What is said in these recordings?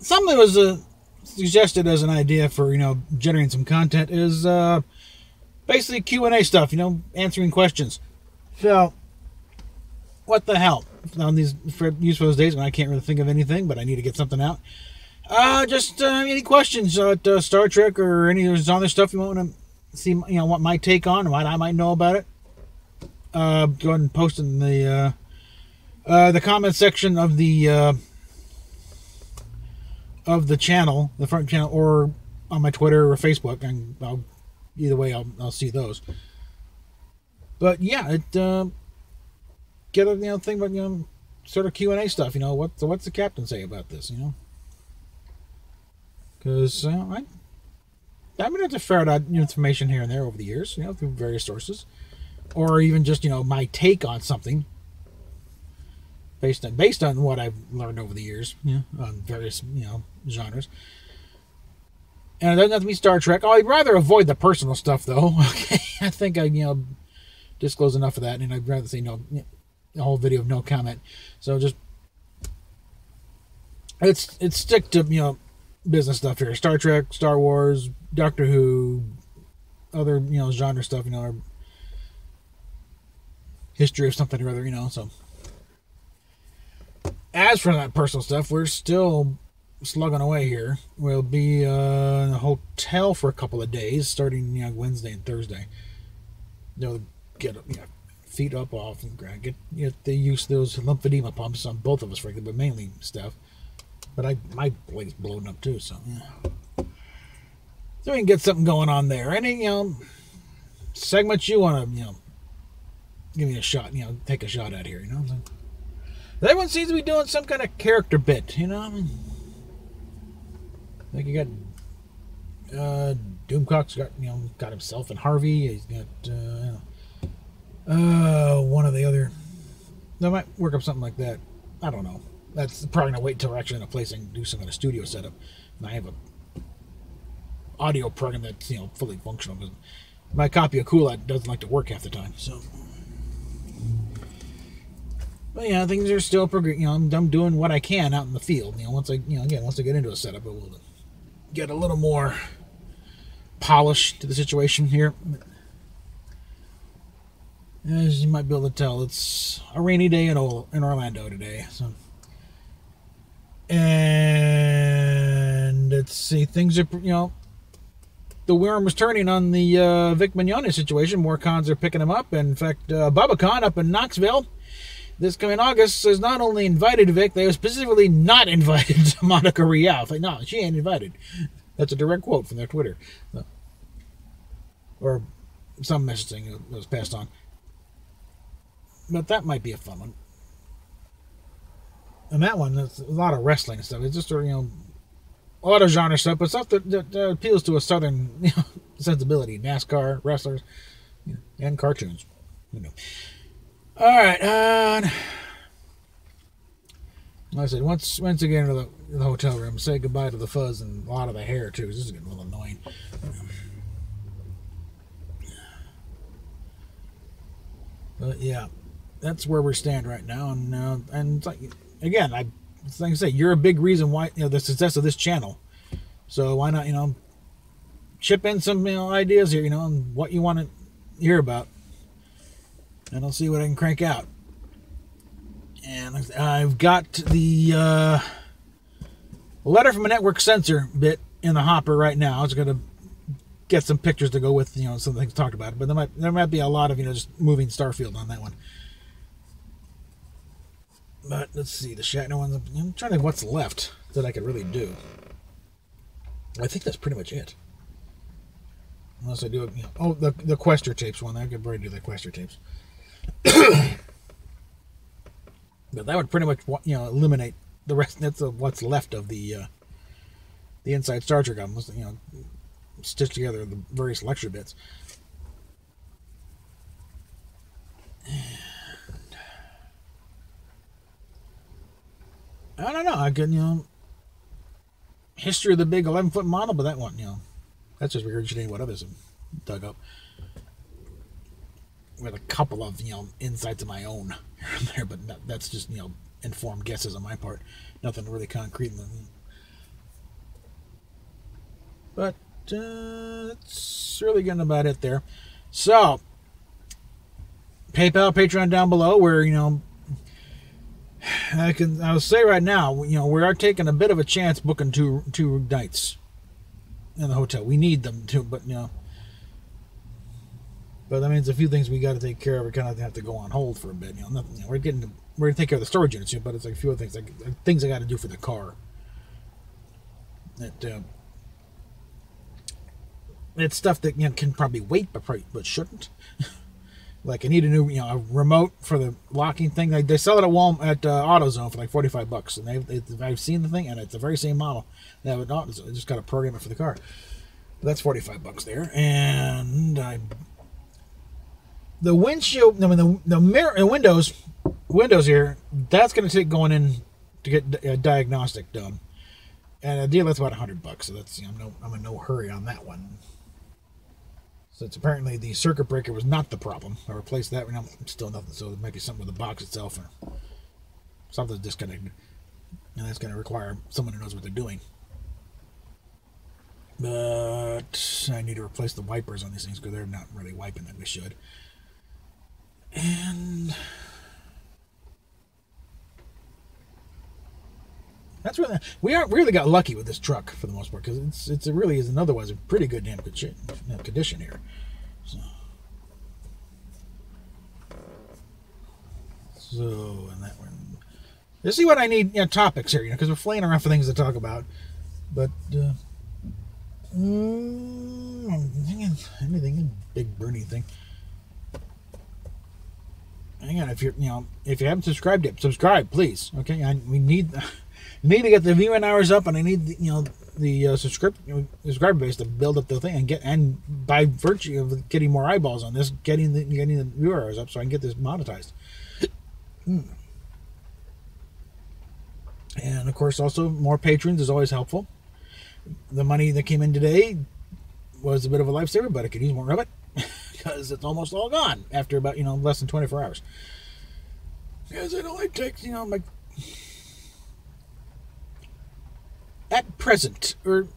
something was suggested as an idea for, generating some content is basically Q&A stuff, answering questions. So, what the hell? On these use for those days when I can't really think of anything, but I need to get something out. Just any questions about Star Trek or any of the other stuff you want to see, what my take on, what I might know about it. Go ahead and post in the comment section of the channel, the front channel, or on my Twitter or Facebook, and either way I'll see those. But yeah, get a thing about sort of Q&A stuff. What's the captain say about this? Because I've been able to ferret out information here and there over the years, through various sources, or even just my take on something based on what I've learned over the years, on various genres. And it doesn't have to be Star Trek. I'd rather avoid the personal stuff, though. Okay, I think I disclose enough of that, and I'd rather say no. The whole video of no comment. So just it's stick to business stuff here. Star Trek, Star Wars, Doctor Who, other genre stuff. Or history of something or other. So as for that personal stuff, we're still slugging away here. We'll be in a hotel for a couple of days, starting Wednesday and Thursday. Get feet up off and get they use those lymphedema pumps on both of us, frankly, but mainly Steph. But my leg's blown up too, so yeah. So we can get something going on there. Any segments you want to give me a shot, take a shot at here, Everyone seems to be doing some kind of character bit, like you got Doomcock's got himself and Harvey. He's got one of the other. They might work up something like that. I don't know. That's probably gonna wait until we're actually in a place and do some kind of studio setup. And I have a audio program that's fully functional. Because my copy of Coolite doesn't like to work half the time. So, but yeah, things are still progressing. I'm doing what I can out in the field. Once I get into a setup, it will get a little more polish to the situation here. As you might be able to tell, it's a rainy day in Orlando today. So, and let's see, things are the worm was turning on the Vic Mignogna situation. More cons are picking him up. And in fact, BubbaCon up in Knoxville this coming August has not only invited Vic, they were specifically not invited to Monica Rial. Like, no, she ain't invited. That's a direct quote from their Twitter, or some messaging that was passed on. But that might be a fun one. And that one, there's a lot of wrestling and stuff. It's just, a lot of genre stuff, but stuff that appeals to a southern sensibility. NASCAR, wrestlers, and cartoons. All right. Like I said, once you get into the hotel room, say goodbye to the fuzz and a lot of the hair, too. This is getting a little annoying. But, yeah. That's where we stand right now, and it's like, again, like I say, you're a big reason why the success of this channel. So why not chip in some ideas here, on what you want to hear about, and I'll see what I can crank out. And I've got the letter from a network censor bit in the hopper right now. I was gonna get some pictures to go with some things talked about, but there might be a lot of just moving Starfield on that one. But let's see, the Shatner one. I'm trying to think what's left that I could really do. I think that's pretty much it. Unless I do it, the Quester tapes one. I could probably do the Quester tapes. But that would pretty much, eliminate the rest. That's what's left of the Inside Star Trek album. Stitch together the various lecture bits. I don't know. I could, history of the big 11-foot model, but that one, that's just regurgitating what others have dug up. With a couple of, insights of my own here and there, but that's just, informed guesses on my part. Nothing really concrete. But it's really getting about it there. So, PayPal, Patreon down below, where, you know, I'll say right now, you know, we are taking a bit of a chance booking two nights in the hotel. We need them too, but, you know, but that means a few things we got to take care of. We kind of have to go on hold for a bit. You know, nothing. You know, we're going to take care of the storage units, but it's like a few other things, like things I got to do for the car. That it's stuff that, you know, can probably wait, but shouldn't. Like I need a new, you know, a remote for the locking thing. They sell it at Walmart, at AutoZone for like $45, and I've seen the thing, and it's the very same model. They have it not. I just got to program it for the car. But that's $45 there, and the windshield, I mean the mirror, the windows here. That's going to take going in to get a diagnostic done, and a deal that's about $100. So that's, you know, I'm in no hurry on that one. Since apparently the circuit breaker was not the problem. I replaced that, now still nothing, so there might be something with the box itself or something's disconnected. And that's going to require someone who knows what they're doing. But I need to replace the wipers on these things because they're not really wiping like they should. And that's really, we really got lucky with this truck for the most part, because it really is otherwise a pretty good damn condition here. So and that one. You see what I need, you know, topics here, you know, because we're flaying around for things to talk about. But I'm thinking anything big Bernie thing. Hang on, if you haven't subscribed yet, subscribe, please. Okay, we need to get the viewing hours up, and I need the subscriber base to build up the thing and by virtue of getting more eyeballs on this, getting the viewer hours up, so I can get this monetized. And of course, also more patrons is always helpful. The money that came in today was a bit of a lifesaver, but I could use more of it because it's almost all gone after about, you know, less than 24 hours. Because it only takes, you know, like at present, or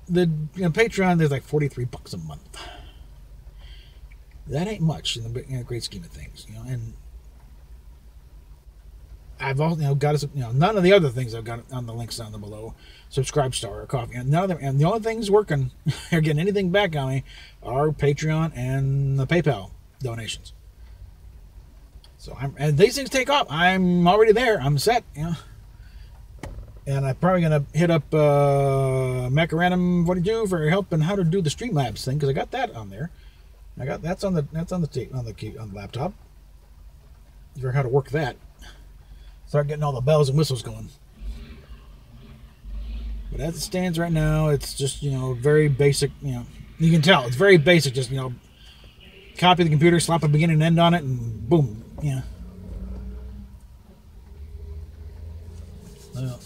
the Patreon, there's like $43 a month. That ain't much in the great scheme of things, you know. And I've also, got us, none of the other things I've got on the links down below, Subscribe Star or Coffee, and none of them. And the only things working, or getting anything back on me, are Patreon and the PayPal donations. So and these things take off. I'm already there. I'm set, you know. And I'm probably gonna hit up Macaranum 42 for help and how to do the Streamlabs thing, because I got that on there. That's on the laptop. For how to work that. Start getting all the bells and whistles going. But as it stands right now, it's just, very basic, you can tell it's very basic, just, copy the computer, slap a beginning and end on it, and boom, Well.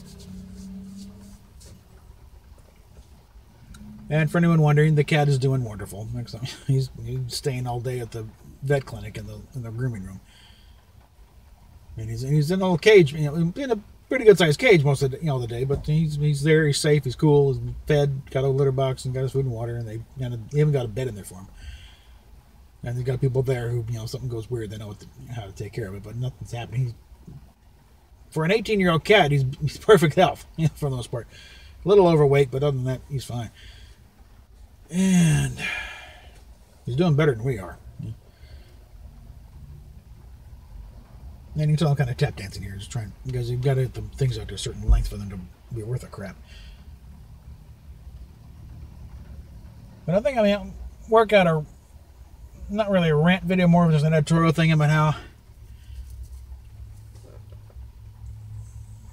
And for anyone wondering, the cat is doing wonderful. He's staying all day at the vet clinic in the grooming room. And he's in a little cage, in a pretty good sized cage most of the day. But he's there, he's safe, he's cool, he's fed, got a litter box, and got his food and water, and they haven't got a bed in there for him. And they've got people there who, something goes weird, they know how to take care of it, but nothing's happening. For an 18-year-old cat, he's perfect health, for the most part. A little overweight, but other than that, he's fine. And he's doing better than we are. And you can tell I'm kind of tap dancing here, just trying, because you've got to hit the things out to a certain length for them to be worth a crap. But I think I'll work out not really a rant video, more of just an editorial thing about how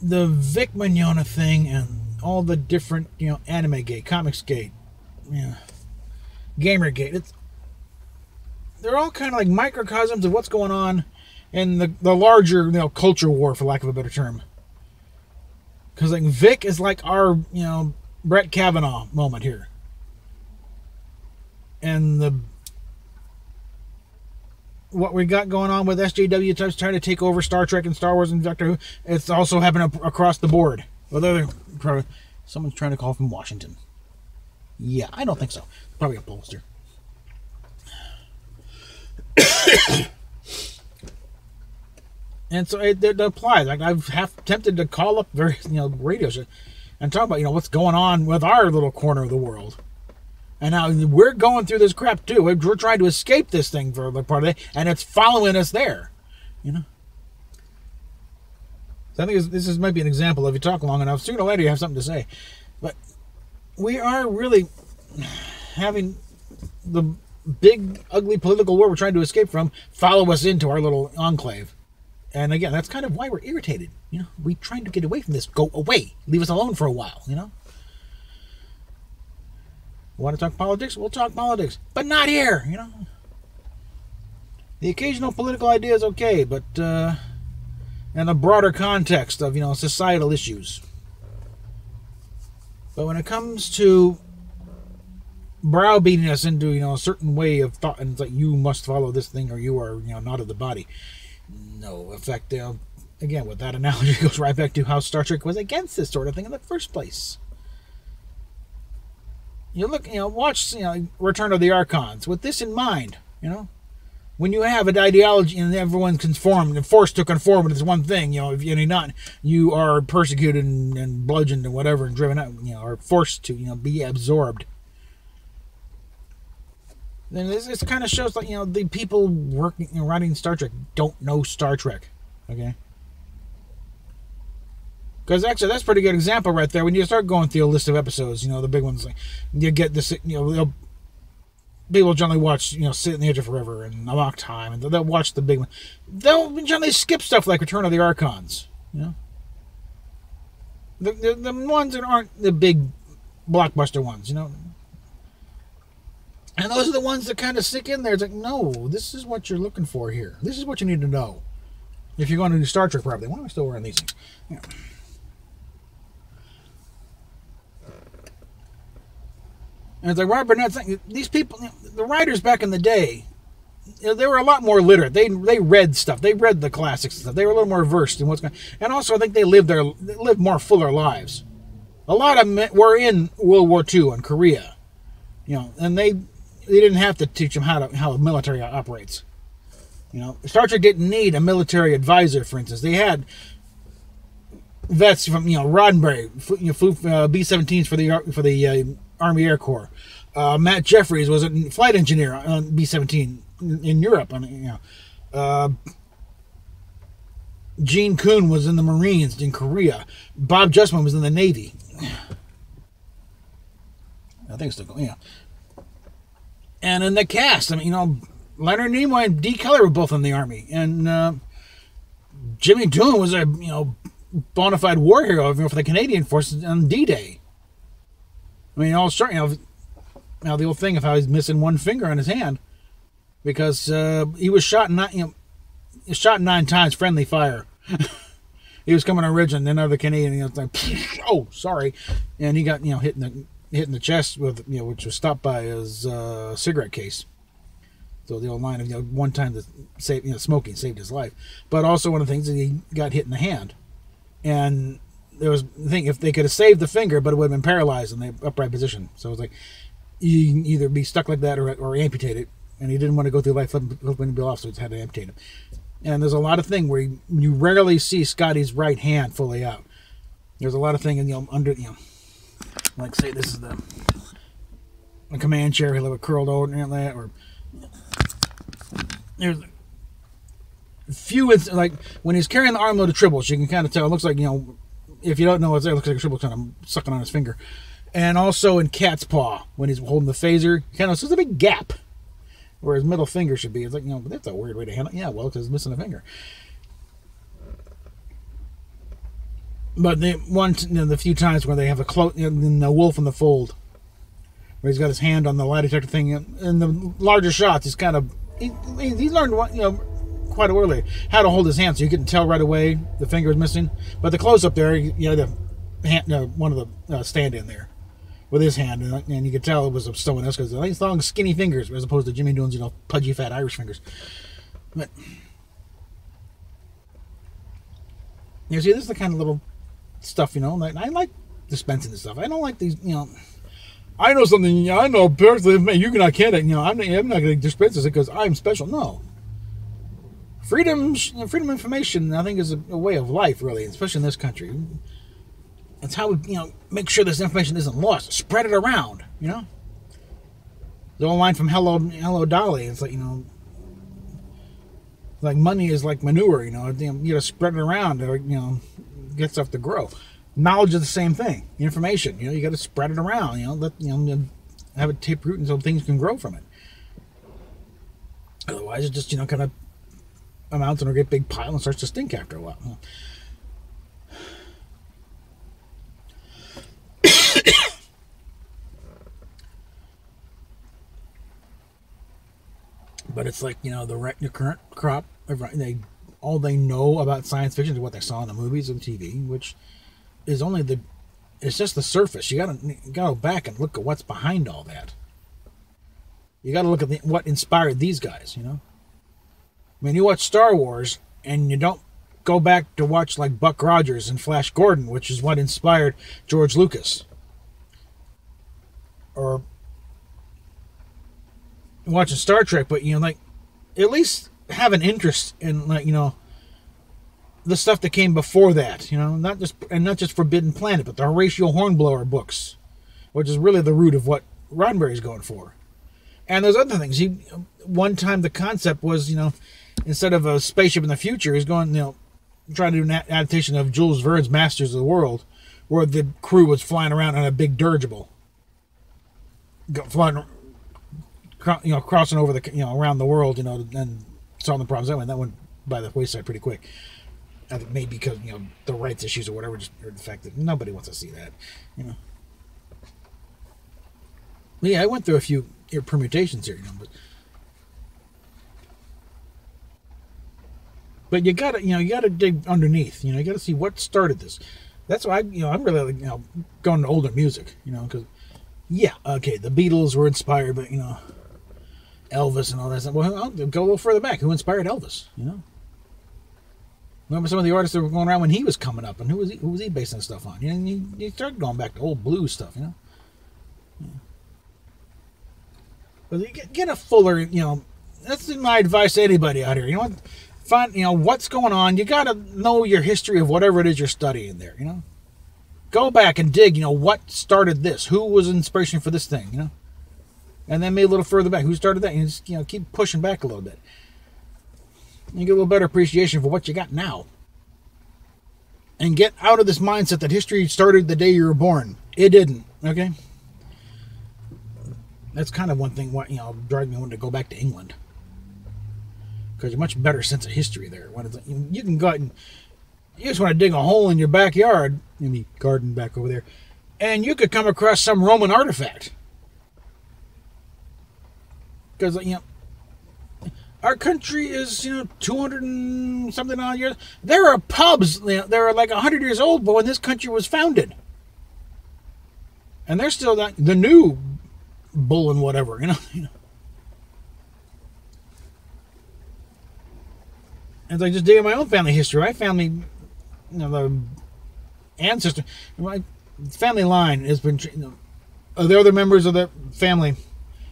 the Vic Mignogna thing and all the different, Animegate, Comicsgate, Gamergate, they're all kind of like microcosms of what's going on in the larger, culture war, for lack of a better term. Because like Vic is like our, Brett Kavanaugh moment here. And what we got going on with SJW types trying to take over Star Trek and Star Wars and Doctor Who, it's also happening across the board. Someone's trying to call from Washington. Yeah, I don't think so. Probably a pollster. And so it applies. Like I've tempted to call up various radio shows and talk about what's going on with our little corner of the world. And now we're going through this crap too. We're trying to escape this thing for the part of the day, and it's following us there. So I think this might be an example. If you talk long enough, sooner or later you have something to say. But we are really having the big, ugly political war we're trying to escape from follow us into our little enclave. And again, that's kind of why we're irritated. We're trying to get away from this. Go away. Leave us alone for a while, Want to talk politics? We'll talk politics. But not here, The occasional political idea is okay, but in a broader context of, societal issues. But when it comes to browbeating us into, a certain way of thought, and it's like, you must follow this thing or you are, not of the body. No, in fact, again, with that analogy, it goes right back to how Star Trek was against this sort of thing in the first place. You look, watch, Return of the Archons with this in mind, When you have an ideology and everyone's conformed and forced to conform to this one thing, if you're not, you are persecuted and bludgeoned and whatever and driven out, or forced to, be absorbed. Then this kind of shows like, the people working, writing Star Trek don't know Star Trek, okay? Because actually, that's a pretty good example right there. When you start going through a list of episodes, the big ones, like, you get this, people generally watch, Sit in the Edge of Forever and Amok Time, and they'll watch the big one. They'll generally skip stuff like Return of the Archons, The ones that aren't the big blockbuster ones, And those are the ones that kind of stick in there. It's like, no, this is what you're looking for here. This is what you need to know. If you're going to do Star Trek properly. Why am I still wearing these things? Yeah. And it's like Robert Burnett's saying, these people, the writers back in the day, they were a lot more literate. They read stuff. They read the classics and stuff. They were a little more versed in what's going on. And also, I think they lived more fuller lives. A lot of them were in World War II and Korea, and they didn't have to teach them how the military operates. Star Trek didn't need a military advisor, for instance. They had vets from Roddenberry, B-17s for the Army Air Corps. Matt Jeffries was a flight engineer on B-17 in Europe. Gene Kuhn was in the Marines in Korea. Bob Justman was in the Navy. I think it's still going. Yeah. And in the cast, Leonard Nimoy and Dee Keller were both in the Army, and Jimmy Doohan was a bona fide war hero for the Canadian forces on D-Day. All short, now the old thing of how he's missing one finger on his hand because he was shot shot 9 times, friendly fire. He was coming on ridge, and then another Canadian, it's like, oh, sorry, and he got hit in the chest with which was stopped by his cigarette case. So the old line of one time that smoking saved his life, but also one of the things that he got hit in the hand, and there was the thing if they could have saved the finger, but it would have been paralyzed in the upright position. So it was like you can either be stuck like that or amputate it, and he didn't want to go through life flipping people off, so he had to amputate him. And there's a lot of thing where you rarely see Scotty's right hand fully out. There's a lot of thing under like say this is the command chair, he'll have it curled over and that, or there's few like when he's carrying the armload of tribbles, you can kind of tell. It looks like if you don't know what's there, it looks like a tribble kind of sucking on his finger. And also in Cat's Paw when he's holding the phaser, kind of there's a big gap where his middle finger should be. It's like that's a weird way to handle it. Yeah, well, because he's missing a finger. But the few times where they have in the Wolf in the Fold, where he's got his hand on the lie detector thing, in the larger shots, he's kind of he's learned quite early how to hold his hand, so you couldn't tell right away the finger was missing. But the close up there, the hand, one of the stand in there with his hand, and you could tell it was someone else because he's long, skinny fingers as opposed to Jimmy Doohan's pudgy, fat Irish fingers. But see, this is the kind of little stuff, I like dispensing this stuff. I don't like these, I know something. I know personally. You cannot can't. I'm not going to dispense this because I'm special. No. Freedom of information, I think, is a way of life, really, especially in this country. It's how we, make sure this information isn't lost. Spread it around, The old line from Hello Dolly. It's like, like money is like manure, you got to spread it around or, get stuff to grow. Knowledge is the same thing. Information, you got to spread it around, have it take root so things can grow from it. Otherwise, it just, kind of amounts in a great big pile and starts to stink after a while. But it's like, the current crop, all they know about science fiction is what they saw in the movies and TV, which is it's just the surface. You gotta go back and look at what's behind all that. You gotta look at what inspired these guys, I mean, you watch Star Wars and you don't go back to watch like Buck Rogers and Flash Gordon, which is what inspired George Lucas. Or watching Star Trek, but at least have an interest in the stuff that came before that, not just Forbidden Planet, but the Horatio Hornblower books, which is really the root of what Roddenberry's going for. And there's other things. One time the concept was, instead of a spaceship in the future, he's going, trying to do an adaptation of Jules Verne's Masters of the World, where the crew was flying around on a big dirigible, flying, crossing over around the world, and solving the problems. That went by the wayside pretty quick. I think maybe because the rights issues or whatever, just or the fact that nobody wants to see that, But yeah, I went through a few permutations here, but you gotta dig underneath. You gotta see what started this. That's why I'm really going to older music, because the Beatles were inspired by Elvis and all that stuff. Well, I'll go a little further back. Who inspired Elvis? Remember some of the artists that were going around when he was coming up, and who was he basing stuff on? You start going back to old blues stuff, But you get a fuller, that's my advice to anybody out here. Find, what's going on. You got to know your history of whatever it is you're studying there, Go back and dig, what started this? Who was inspiration for this thing, And then maybe a little further back, who started that? And just, keep pushing back a little bit. You get a little better appreciation for what you got now. And get out of this mindset that history started the day you were born. It didn't, okay? That's kind of one thing, driving me to go back to England. Because you have a much better sense of history there. When it's, you can go out and you just want to dig a hole in your backyard, in the garden back over there, and you could come across some Roman artifact. Because, our country is, 200 and something odd years. There are pubs, that are like 100 years old, but when this country was founded. And they're still the new bull and whatever, And it's like just digging my own family history. My family, the ancestor, my family line has been, the other members of the family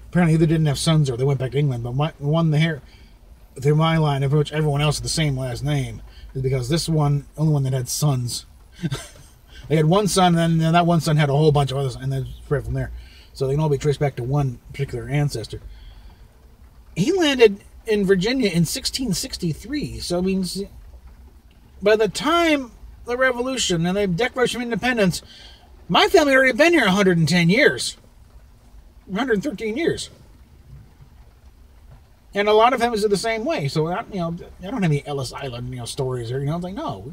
apparently either didn't have sons or they went back to England, but through my line, of which everyone else had the same last name, is because this only one that had sons. They had one son, and then that one son had a whole bunch of others, and then spread from there. So they can all be traced back to one particular ancestor. He landed in Virginia in 1663. So it means by the time the Revolution and the Declaration of Independence, my family had already been here 110 years. 113 years. And a lot of families are the same way. So, I don't have any Ellis Island, stories or, it's like, no.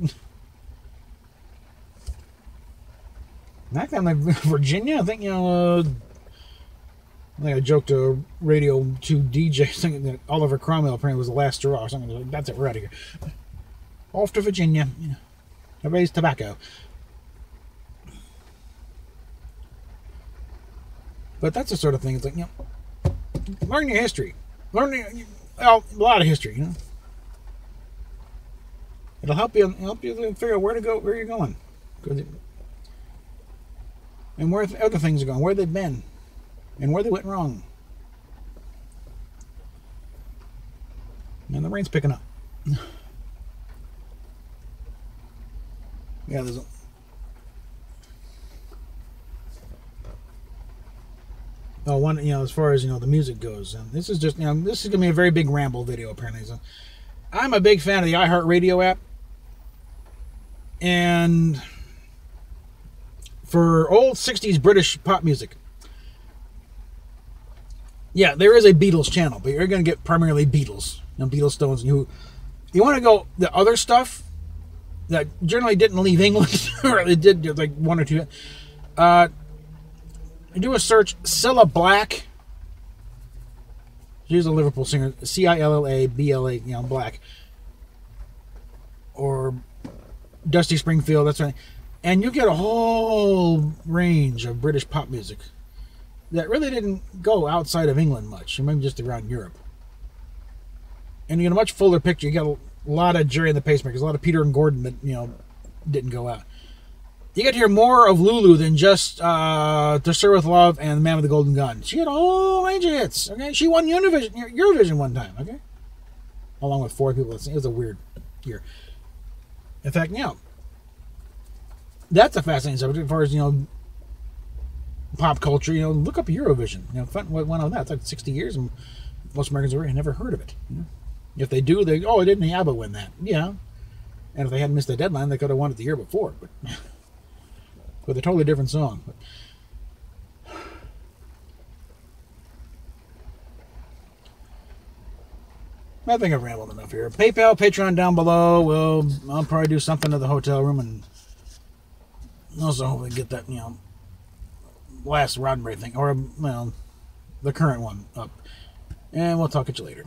My family, Virginia, I think, I joked to a Radio 2 DJ thinking that Oliver Cromwell apparently was the last straw or something. Like, that's it, we're out of here. Off to Virginia, to raise tobacco. But that's the sort of thing, it's like, learn your history. Learn a lot of history, It'll help you figure out where to go, where you're going. And where other things are going, where they've been. and where they went wrong. And the rain's picking up. Yeah, there's a... Oh, one, as far as, the music goes, and this is just, this is going to be a very big ramble video, apparently. So I'm a big fan of the iHeartRadio app. And for old 60s British pop music, yeah, there is a Beatles channel, but you're going to get primarily Beatles, Beatles, Stones. You want to go the other stuff that generally didn't leave England, or it did like one or two. Do a search, Cilla Black. She's a Liverpool singer, Cillabla, Black, or Dusty Springfield. That's right, and you get a whole range of British pop music that really didn't go outside of England much, maybe just around Europe. And you get a much fuller picture. You got a lot of Jerry and the Pacemakers, a lot of Peter and Gordon that didn't go out. You get to hear more of Lulu than just To Sir With Love and The Man with the Golden Gun. She had a whole range of hits. Okay, she won Eurovision one time. Okay, along with 4 people. It was a weird year. In fact, that's a fascinating subject as far as pop culture. Look up Eurovision. What went on that? It's like 60 years, and most Americans have never heard of it. If they do, didn't ABBA win that? Yeah, and if they hadn't missed the deadline, they could have won it the year before. But with a totally different song. I think I've rambled enough here. PayPal, Patreon down below. I'll probably do something to the hotel room, and also hopefully get that last Roddenberry thing, or the current one up. And we'll talk at you later.